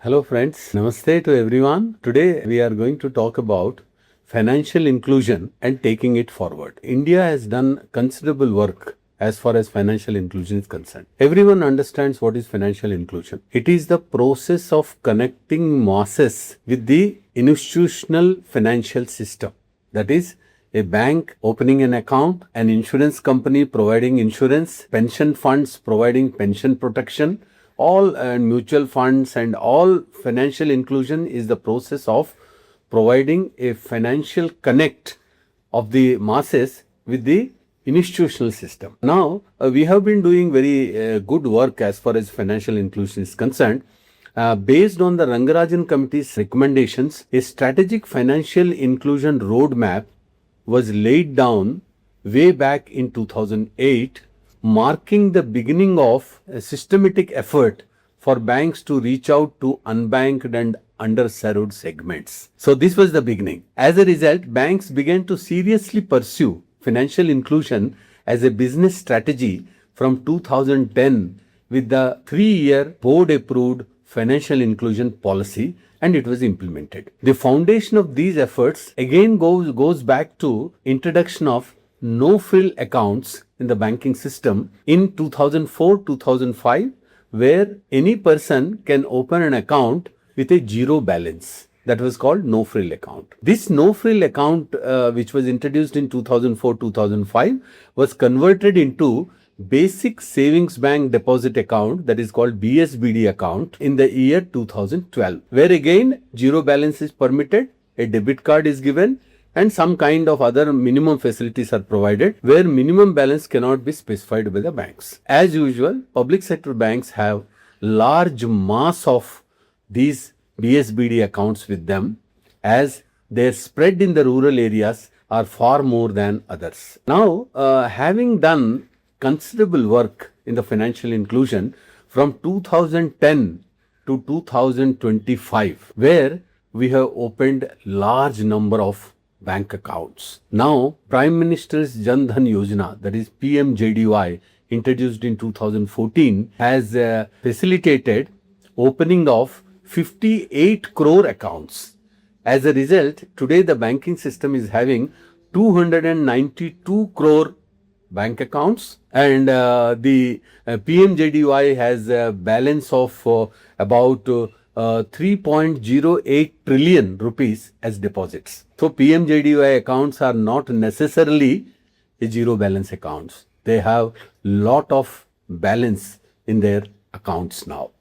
Hello friends, Namaste to everyone. Today we are going to talk about financial inclusion and taking it forward. India has done considerable work as far as financial inclusion is concerned. Everyone understands what is financial inclusion. It is the process of connecting masses with the institutional financial system. That is, a bank opening an account, an insurance company providing insurance, pension funds providing pension protection, all mutual funds and all financial inclusion is the process of providing a financial connect of the masses with the institutional system. Now, we have been doing very good work as far as financial inclusion is concerned. Based on the Rangarajan Committee's recommendations, a strategic financial inclusion roadmap was laid down way back in 2008, marking the beginning of a systematic effort for banks to reach out to unbanked and underserved segments. So this was the beginning. As a result, banks began to seriously pursue financial inclusion as a business strategy from 2010 with the 3-year board-approved financial inclusion policy, and it was implemented. The foundation of these efforts again goes back to introduction of no-frill accounts in the banking system in 2004-2005, where any person can open an account with a zero balance. That was called no-frill account. This no-frill account, which was introduced in 2004-2005, was converted into basic savings bank deposit account, that is called BSBD account, in the year 2012, where again zero balance is permitted, a debit card is given, and some kind of other minimum facilities are provided where minimum balance cannot be specified by the banks. As usual, public sector banks have large mass of these BSBD accounts with them, as their spread in the rural areas are far more than others. Now, having done considerable work in the financial inclusion from 2010 to 2025, where we have opened large number of bank accounts. Now, Prime Minister's Dhan Yozana, that is PMJDY, introduced in 2014, has facilitated opening of 58 crore accounts. As a result, today the banking system is having 292 crore bank accounts, and the PMJDY has a balance of about 3.08 trillion rupees as deposits. So PMJDY accounts are not necessarily a zero balance accounts. They have lot of balance in their accounts now.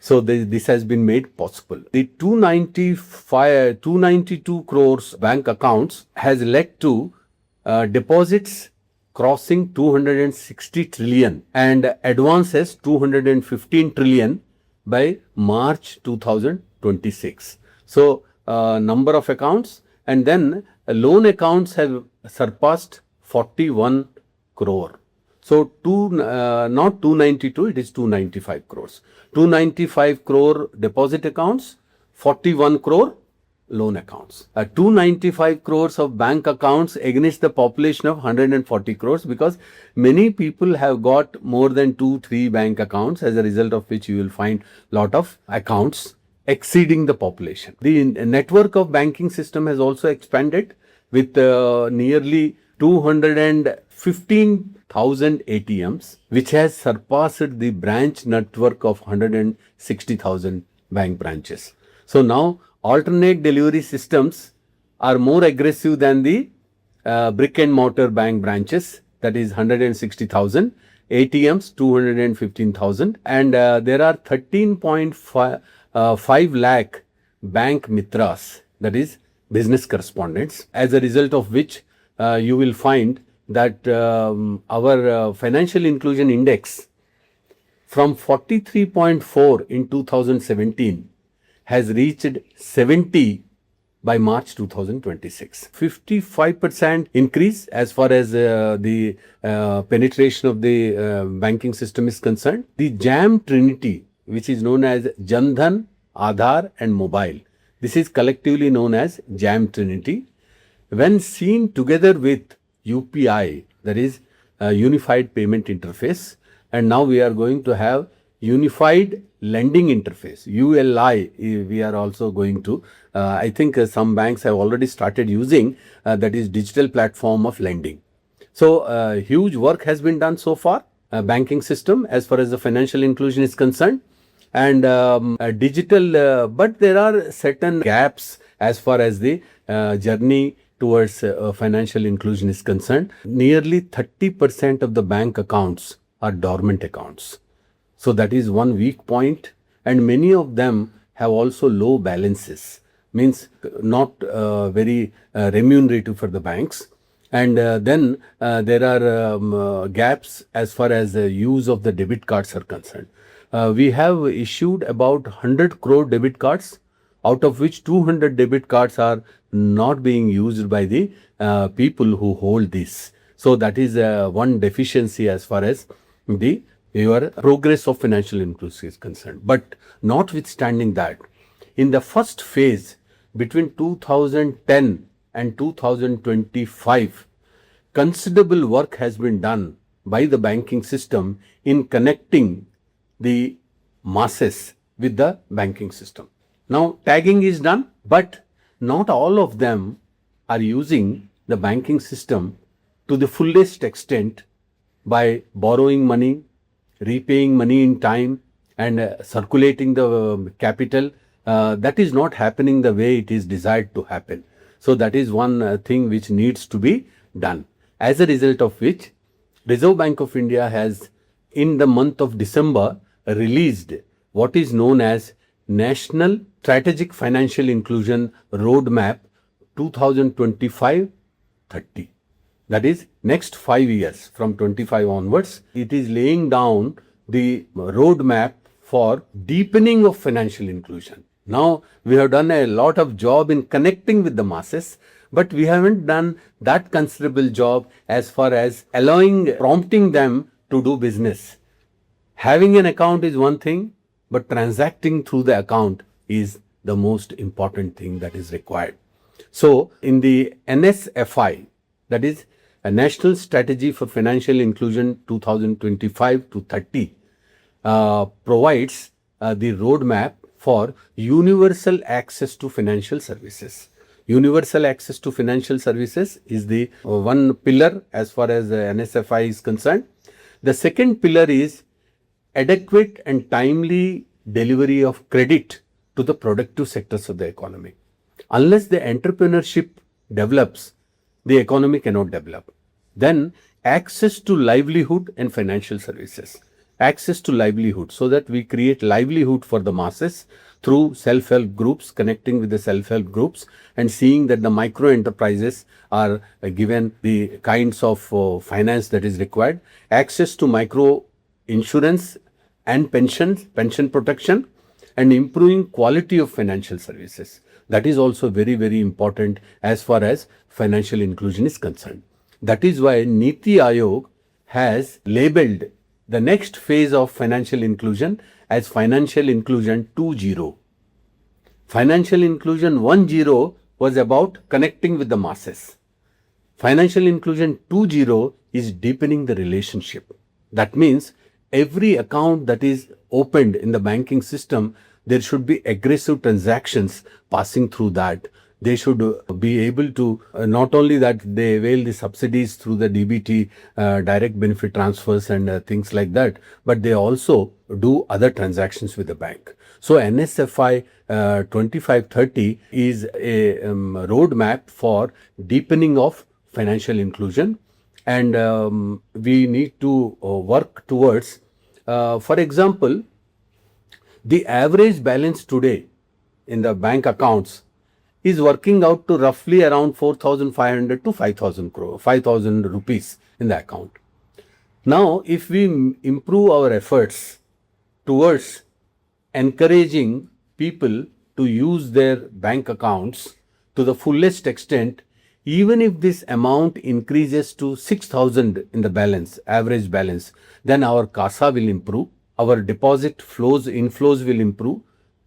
So this has been made possible. The 292 crores bank accounts has led to deposits crossing 260 trillion and advances 215 trillion by March 2026. So, number of accounts, and then loan accounts have surpassed 41 crore. So, not 292, it is 295 crores. 295 crore deposit accounts, 41 crore loan accounts. 295 crores of bank accounts against the population of 140 crores, because many people have got more than 2-3 bank accounts, as a result of which you will find lot of accounts exceeding the population. The network of banking system has also expanded with nearly 215,000 ATMs, which has surpassed the branch network of 160,000 bank branches. So now alternate delivery systems are more aggressive than the brick and mortar bank branches, that is 160,000, ATMs 215,000, and there are 13.5 lakh bank mitras, that is business correspondents, as a result of which you will find that our financial inclusion index from 43.4 in 2017 has reached 70 by March 2026. 55% increase as far as the penetration of the banking system is concerned. The JAM Trinity, which is known as Jan Dhan, Aadhaar and Mobile, this is collectively known as JAM Trinity. When seen together with UPI, that is Unified Payment Interface, and now we are going to have unified lending interface, ULI. We are also going to, I think some banks have already started using, that is digital platform of lending. So huge work has been done so far, banking system as far as the financial inclusion is concerned, and digital, but there are certain gaps as far as the journey towards financial inclusion is concerned. Nearly 30% of the bank accounts are dormant accounts. So that is one weak point, and many of them have also low balances, means not very remunerative for the banks. And then there are gaps as far as the use of the debit cards are concerned. We have issued about 100 crore debit cards, out of which 200 debit cards are not being used by the people who hold this. So that is one deficiency as far as the your progress of financial inclusion is concerned. But notwithstanding that, in the first phase between 2010 and 2025, considerable work has been done by the banking system in connecting the masses with the banking system. Now, tagging is done, but not all of them are using the banking system to the fullest extent by borrowing money, repaying money in time, and circulating the capital. That is not happening the way it is desired to happen. So that is one thing which needs to be done. As a result of which, Reserve Bank of India has, in the month of December, released what is known as National Strategic Financial Inclusion Roadmap 2025-30. That is next 5 years from 25 onwards. It is laying down the roadmap for deepening of financial inclusion. Now, we have done a lot of job in connecting with the masses, but we haven't done that considerable job as far as prompting them to do business. Having an account is one thing, but transacting through the account is the most important thing that is required. So, in the NSFI, that is a National Strategy for Financial Inclusion 2025-30, provides the roadmap for universal access to financial services. Universal access to financial services is the one pillar as far as the NSFI is concerned. The second pillar is adequate and timely delivery of credit to the productive sectors of the economy. Unless the entrepreneurship develops, the economy cannot develop. Then access to livelihood and financial services. Access to livelihood, so that we create livelihood for the masses through self-help groups, connecting with the self-help groups and seeing that the micro enterprises are given the kinds of finance that is required. Access to micro insurance and pension protection, and improving quality of financial services. That is also very, very important as far as financial inclusion is concerned. That is why Niti Aayog has labeled the next phase of financial inclusion as Financial Inclusion 2.0. Financial Inclusion 1.0 was about connecting with the masses. Financial Inclusion 2.0 is deepening the relationship. That means every account that is opened in the banking system, there should be aggressive transactions passing through that. They should be able to, not only that they avail the subsidies through the DBT, direct benefit transfers and things like that, but they also do other transactions with the bank. So NSFI 25-30 is a roadmap for deepening of financial inclusion, and we need to work towards, for example, the average balance today in the bank accounts is working out to roughly around 4,500 to 5,000 rupees in the account. Now, if we improve our efforts towards encouraging people to use their bank accounts to the fullest extent, even if this amount increases to 6,000 in the balance, average balance, then our CASA will improve, our deposit inflows will improve,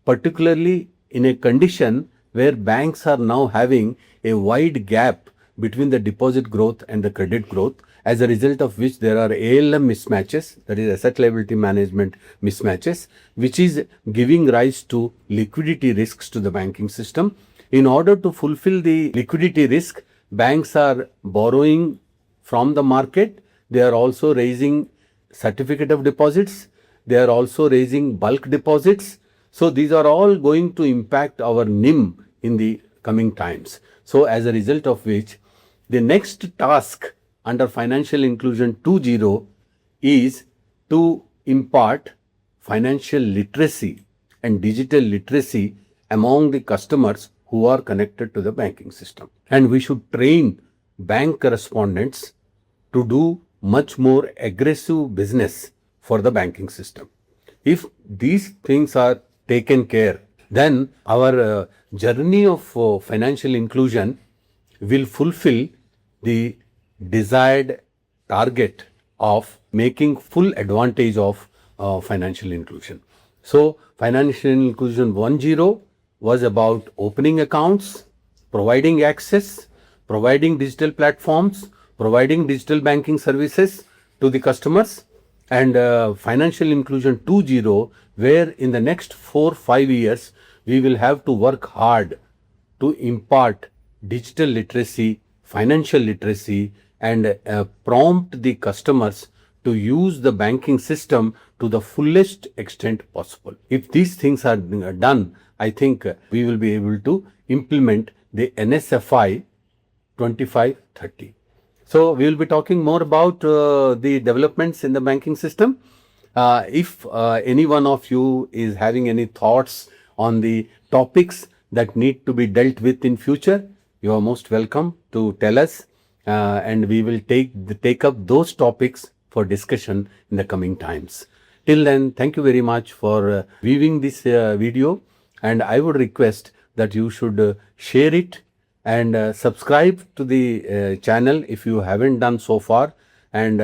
particularly in a condition where banks are now having a wide gap between the deposit growth and the credit growth, as a result of which there are ALM mismatches, that is asset liability management mismatches, which is giving rise to liquidity risks to the banking system. In order to fulfill the liquidity risk, banks are borrowing from the market. They are also raising certificate of deposits. They are also raising bulk deposits. So these are all going to impact our NIM in the coming times. So as a result of which, the next task under Financial Inclusion 2.0 is to impart financial literacy and digital literacy among the customers who are connected to the banking system. And we should train bank correspondents to do much more aggressive business for the banking system. If these things are taken care, then our journey of financial inclusion will fulfill the desired target of making full advantage of financial inclusion. So, Financial Inclusion 1.0 was about opening accounts, providing access, providing digital platforms, providing digital banking services to the customers, and Financial Inclusion 2.0, where in the next 4-5 years we will have to work hard to impart digital literacy, financial literacy, and prompt the customers to use the banking system to the fullest extent possible. If these things are done, I think we will be able to implement the NSFI 2530. So we will be talking more about the developments in the banking system. If any one of you is having any thoughts on the topics that need to be dealt with in future, you are most welcome to tell us, and we will take up those topics for discussion in the coming times. Till then, thank you very much for viewing this video, and I would request that you should share it and subscribe to the channel if you haven't done so far, and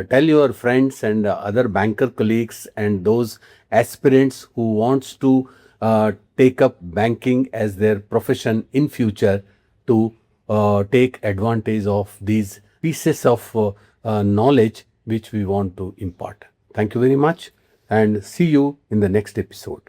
tell your friends and other banker colleagues and those aspirants who wants to take up banking as their profession in future to take advantage of these pieces of knowledge which we want to impart. Thank you very much, and see you in the next episode.